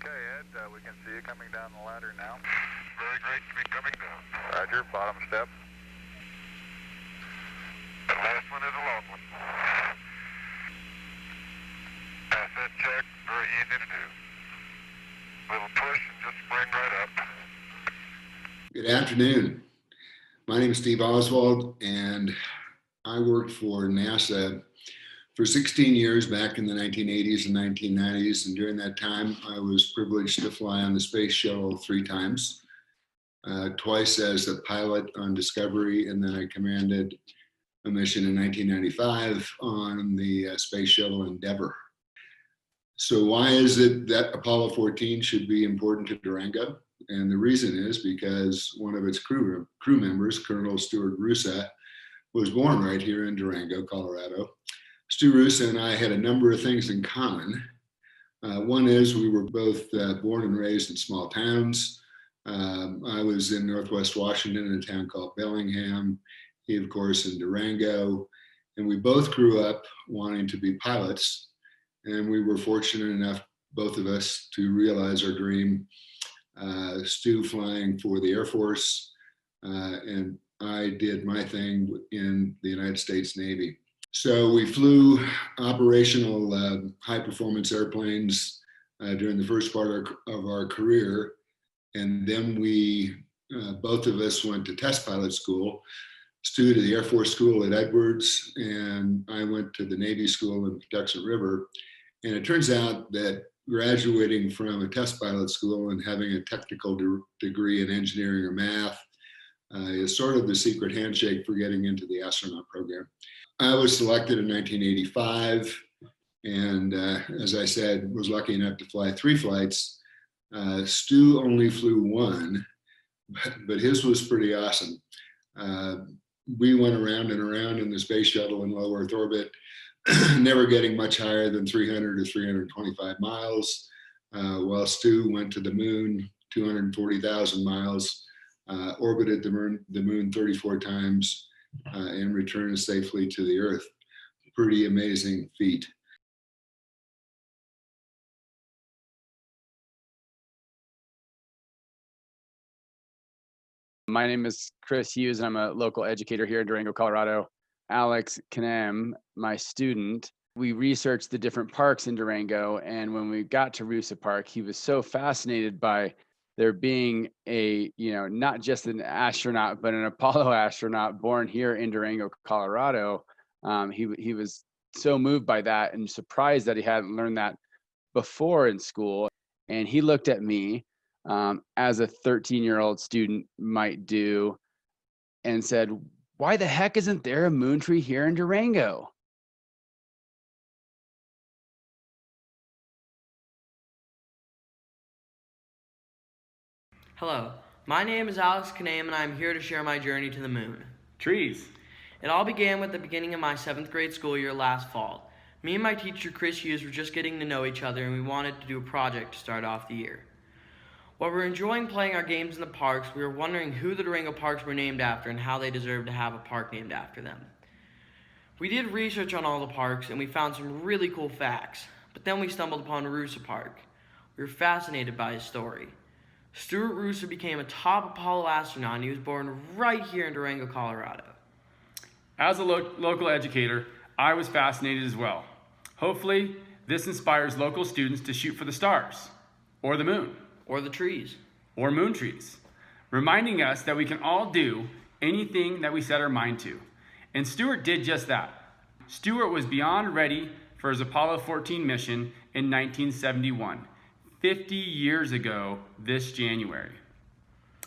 Okay, Ed, we can see you coming down the ladder now. Very great to be coming down. Roger, bottom step. The last one is a long one. Ascent check, very easy to do. Little push and just spring right up. Good afternoon. My name is Steve Oswald, and I worked for NASA for 16 years back in the 1980s and 1990s. And during that time, I was privileged to fly on the space shuttle 3 times, twice as a pilot on Discovery, and then I commanded a mission in 1995 on the space shuttle Endeavour. So why is it that Apollo 14 should be important to Durango? And the reason is because one of its crew members, Colonel Stuart Roosa, was born right here in Durango, Colorado. Stu Roosa and I had a number of things in common. One is we were both born and raised in small towns. I was in Northwest Washington in a town called Bellingham. He, of course, in Durango. And we both grew up wanting to be pilots. And we were fortunate enough, both of us, to realize our dream. Stu flying for the Air Force, and I did my thing in the United States Navy. So we flew operational high-performance airplanes during the first part of our career, and then we, both of us, went to test pilot school. Stu to the Air Force School at Edwards, and I went to the Navy School in Patuxent River. And it turns out that graduating from a test pilot school and having a technical degree in engineering or math is sort of the secret handshake for getting into the astronaut program. I was selected in 1985, and as I said, was lucky enough to fly 3 flights. Stu only flew 1, but his was pretty awesome. We went around and around in the space shuttle in low Earth orbit, never getting much higher than 300 or 325 miles, while Stu went to the moon 240,000 miles, orbited the moon 34 times, and returned safely to the Earth. Pretty amazing feat. My name is Chris Hughes, and I'm a local educator here in Durango, Colorado. Alex Kanem, my student, we researched the different parks in Durango, and when we got to Roosa Park, he was so fascinated by there being a, not just an astronaut, but an Apollo astronaut born here in Durango, Colorado. He was so moved by that and surprised that he hadn't learned that before in school. And he looked at me, as a 13-year-old student might do, and said, "Why the heck isn't there a moon tree here in Durango?" Hello, my name is Alex Kanem, and I'm here to share my journey to the moon. Trees. It all began with the beginning of my 7th grade school year last fall. Me and my teacher Chris Hughes were just getting to know each other, and we wanted to do a project to start off the year. While we were enjoying playing our games in the parks, we were wondering who the Durango parks were named after and how they deserved to have a park named after them. We did research on all the parks, and we found some really cool facts, but then we stumbled upon Roosa Park. We were fascinated by his story. Stuart Roosa became a top Apollo astronaut, and he was born right here in Durango, Colorado. As a local educator, I was fascinated as well. Hopefully, this inspires local students to shoot for the stars, or the moon, Or the trees. or moon trees, reminding us that we can all do anything that we set our mind to. And Stuart did just that. Stuart was beyond ready for his Apollo 14 mission in 1971. 50 years ago this January.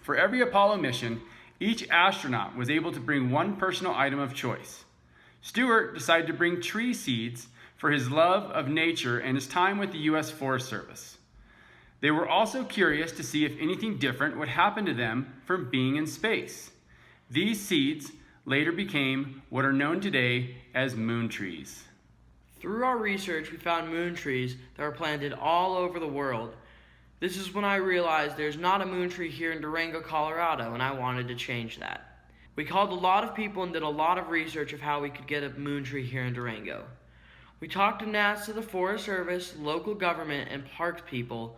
For every Apollo mission, each astronaut was able to bring one personal item of choice. Stuart decided to bring tree seeds for his love of nature and his time with the U.S. Forest Service. They were also curious to see if anything different would happen to them from being in space. These seeds later became what are known today as moon trees. Through our research, we found moon trees that were planted all over the world. This is when I realized there's not a moon tree here in Durango, Colorado, and I wanted to change that. We called a lot of people and did a lot of research of how we could get a moon tree here in Durango. We talked to NASA, the Forest Service, local government, and parks people.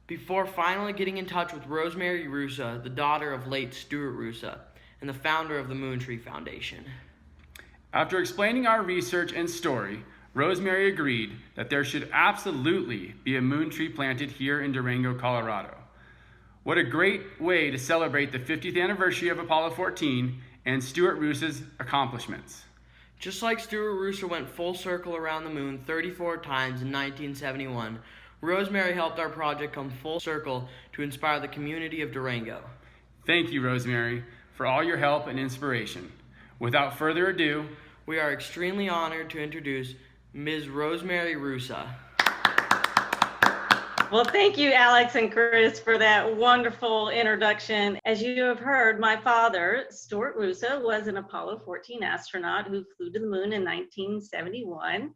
before finally getting in touch with Rosemary Roosa, the daughter of late Stuart Roosa, and the founder of the Moontree Foundation. After explaining our research and story, Rosemary agreed that there should absolutely be a moon tree planted here in Durango, Colorado. What a great way to celebrate the 50th anniversary of Apollo 14 and Stuart Roosa's accomplishments. Just like Stuart Roosa went full circle around the moon 34 times in 1971, Rosemary helped our project come full circle to inspire the community of Durango. Thank you, Rosemary, for all your help and inspiration. Without further ado, we are extremely honored to introduce Ms. Rosemary Roosa. Well, thank you, Alex and Chris, for that wonderful introduction. As you have heard, my father, Stuart Roosa, was an Apollo 14 astronaut who flew to the moon in 1971.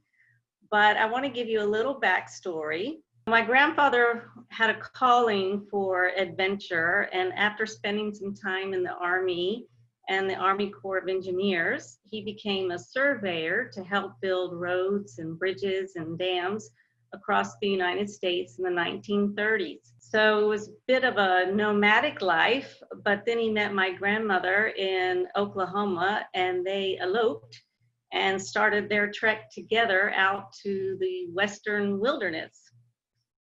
But I want to give you a little backstory. My grandfather had a calling for adventure, and after spending some time in the Army and the Army Corps of Engineers, he became a surveyor to help build roads and bridges and dams across the United States in the 1930s. So it was a bit of a nomadic life, but then he met my grandmother in Oklahoma, and they eloped and started their trek together out to the western wilderness.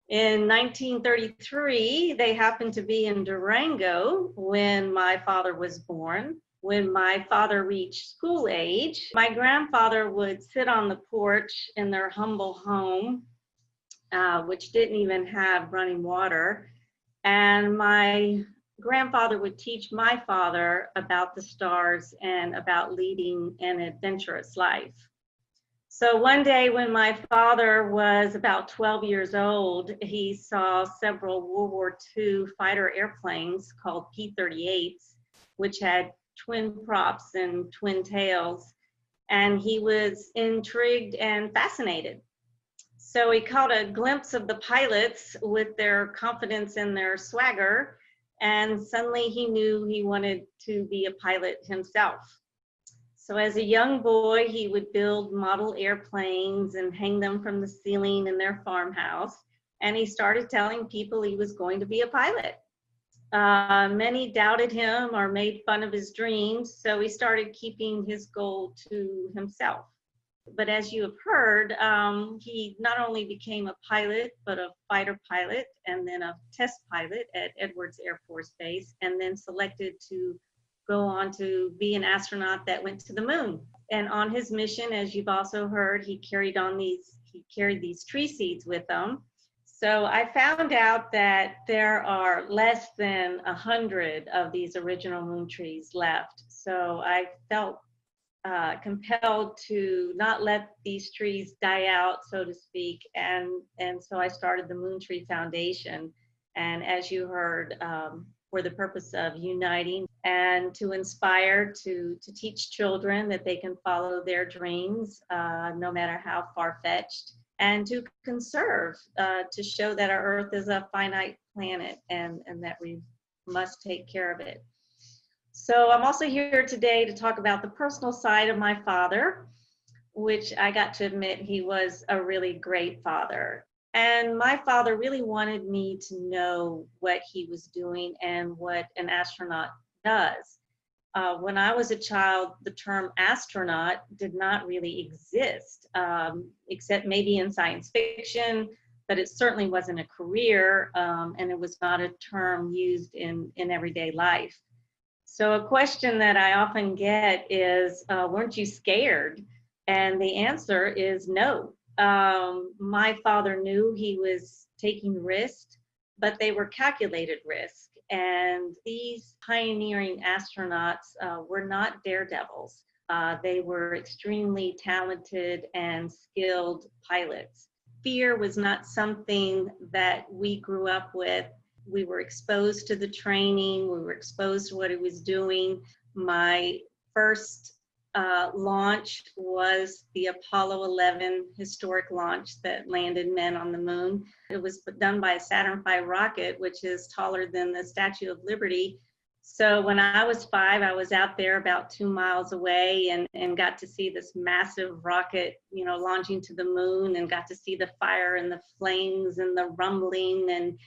In 1933, they happened to be in Durango when my father was born. When my father reached school age, my grandfather would sit on the porch in their humble home, which didn't even have running water. And my grandfather would teach my father about the stars and about leading an adventurous life. So one day when my father was about 12 years old, he saw several World War II fighter airplanes called P-38s, which had twin props and twin tails. And he was intrigued and fascinated. So he caught a glimpse of the pilots with their confidence and their swagger, and suddenly he knew he wanted to be a pilot himself. So as a young boy, he would build model airplanes and hang them from the ceiling in their farmhouse, and he started telling people he was going to be a pilot. Many doubted him or made fun of his dreams, so he started keeping his goal to himself. But as you have heard, he not only became a pilot, but a fighter pilot and then a test pilot at Edwards Air Force Base, and then selected to go on to be an astronaut that went to the moon. And on his mission, as you've also heard, he carried these tree seeds with him. So I found out that there are less than 100 of these original moon trees left. So I felt compelled to not let these trees die out, so to speak, and so I started the Moontree Foundation, and as you heard, for the purpose of uniting and to inspire, to teach children that they can follow their dreams, no matter how far-fetched, and to conserve, to show that our Earth is a finite planet and that we must take care of it. So I'm also here today to talk about the personal side of my father, which I got to admit he was a really great father. And my father really wanted me to know what he was doing and what an astronaut does. When I was a child, the term astronaut did not really exist, except maybe in science fiction, but it certainly wasn't a career, and it was not a term used in everyday life. So a question that I often get is, weren't you scared? And the answer is no. My father knew he was taking risks, but they were calculated risks. And these pioneering astronauts were not daredevils. They were extremely talented and skilled pilots. Fear was not something that we grew up with. We were exposed to the training, we were exposed to what it was doing. My first launch was the Apollo 11 historic launch that landed men on the moon. It was done by a Saturn V rocket, which is taller than the Statue of Liberty. So when I was 5, I was out there about 2 miles away and got to see this massive rocket, launching to the moon, and got to see the fire and the flames and the rumbling. And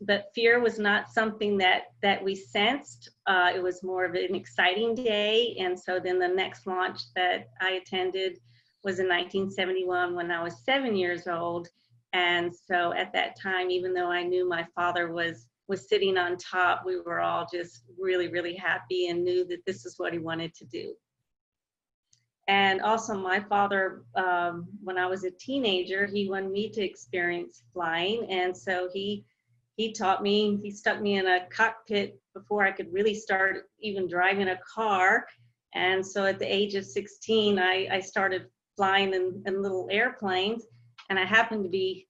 but fear was not something that we sensed. It was more of an exciting day. And so then the next launch that I attended was in 1971 when I was 7 years old. And so at that time, even though I knew my father was sitting on top, we were all just really, really happy and knew that this is what he wanted to do. And also my father, when I was a teenager, he wanted me to experience flying. And so he taught me, he stuck me in a cockpit before I could really start even driving a car. And so at the age of 16, I started flying in little airplanes. And I happened to be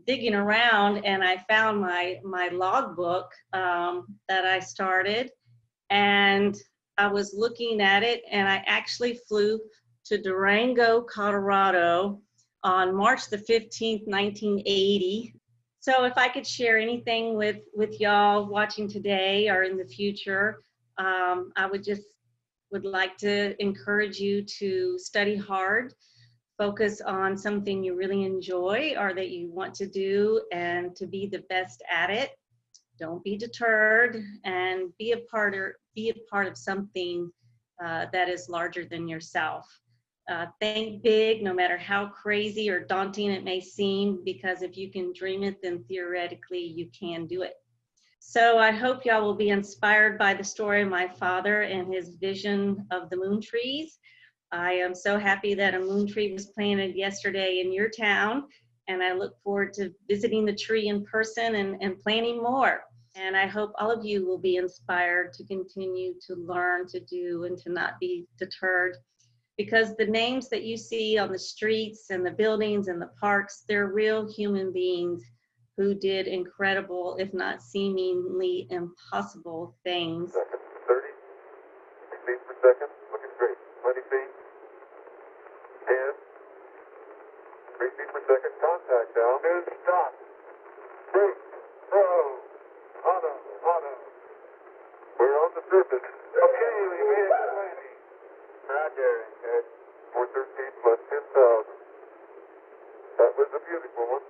digging around and I found my logbook that I started. And I was looking at it, and I actually flew to Durango, Colorado on March the 15th, 1980. So if I could share anything with y'all watching today or in the future, I would like to encourage you to study hard, focus on something you really enjoy or that you want to do, and to be the best at it. Don't be deterred, and be a part of something that is larger than yourself. Think big, no matter how crazy or daunting it may seem, because if you can dream it, then theoretically you can do it. So I hope y'all will be inspired by the story of my father and his vision of the moon trees. I am so happy that a moon tree was planted yesterday in your town, and I look forward to visiting the tree in person and planting more. And I hope all of you will be inspired to continue to learn, to do, and to not be deterred. Because the names that you see on the streets and the buildings and the parks, they're real human beings who did incredible, if not seemingly impossible things. 30 feet per second, looking great. 20 feet, 10, 3 feet per second, contact down, and stop. Brake, slow, auto. We're on the surface. Okay, we made it to landing. Roger, at 413 plus 10,000. That was a beautiful one.